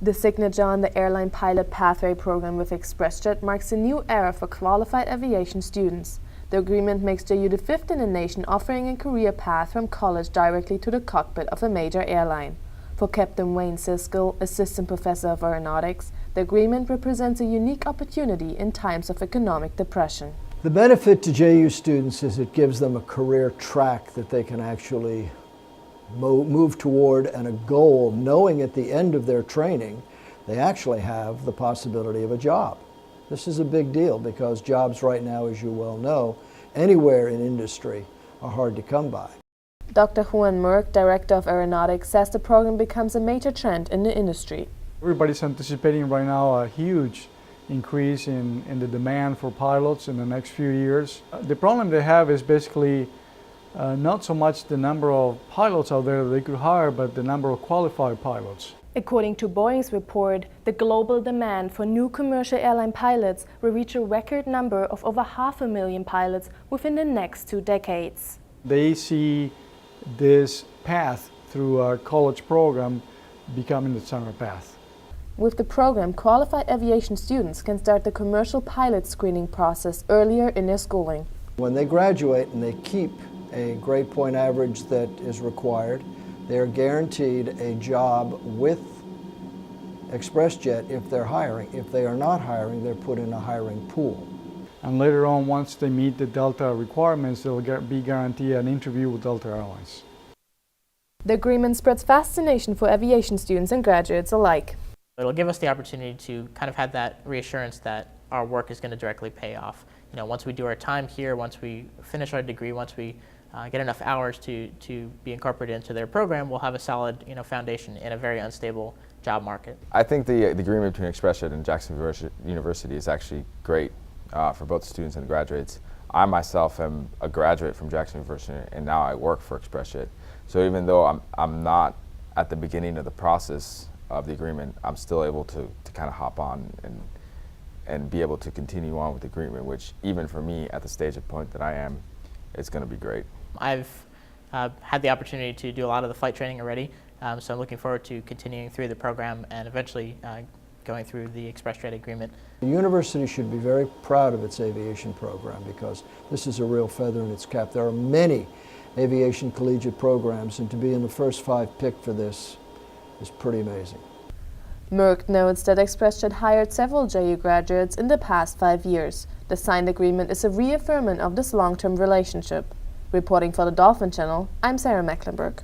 The signature on the Airline Pilot Pathway program with ExpressJet marks a new era for qualified aviation students. The agreement makes JU the fifth in the nation offering a career path from college directly to the cockpit of a major airline. For Captain Wayne Siskel, Assistant Professor of Aeronautics, the agreement represents a unique opportunity in times of economic depression. The benefit to JU students is it gives them a career track that they can actually move toward, and a goal, knowing at the end of their training they actually have the possibility of a job. This is a big deal because jobs right now, as you well know, anywhere in industry are hard to come by. Dr. Juan Merck, Director of Aeronautics, says the program becomes a major trend in the industry. Everybody's anticipating right now a huge increase in the demand for pilots in the next few years. The problem they have is basically not so much the number of pilots out there that they could hire, but the number of qualified pilots. According to Boeing's report, the global demand for new commercial airline pilots will reach a record number of over 500,000 pilots within the next 2 decades. They see this path through our college program becoming the standard path. With the program, qualified aviation students can start the commercial pilot screening process earlier in their schooling. When they graduate and they keep a grade point average that is required, they are guaranteed a job with ExpressJet if they're hiring. If they are not hiring, they're put in a hiring pool. And later on, once they meet the Delta requirements, they'll be guaranteed an interview with Delta Airlines. The agreement spreads fascination for aviation students and graduates alike. It'll give us the opportunity to kind of have that reassurance that our work is going to directly pay off. You know, once we do our time here, once we finish our degree, once we get enough hours to be incorporated into their program, we'll have a solid foundation in a very unstable job market. I think the agreement between ExpressJet and Jacksonville University is actually great for both students and graduates. I myself am a graduate from Jacksonville University, and now I work for ExpressJet. So even though I'm not at the beginning of the process of the agreement, I'm still able to kind of hop on and be able to continue on with the agreement, which even for me at the stage of point that I am, it's going to be great. I've had the opportunity to do a lot of the flight training already, so I'm looking forward to continuing through the program and eventually going through the ExpressJet agreement. The university should be very proud of its aviation program because this is a real feather in its cap. There are many aviation collegiate programs, and to be in the first 5 picked for this is pretty amazing. Merck notes that ExpressJet hired several JU graduates in the past 5 years. The signed agreement is a reaffirmation of this long-term relationship. Reporting for the Dolphin Channel, I'm Sarah Mecklenburg.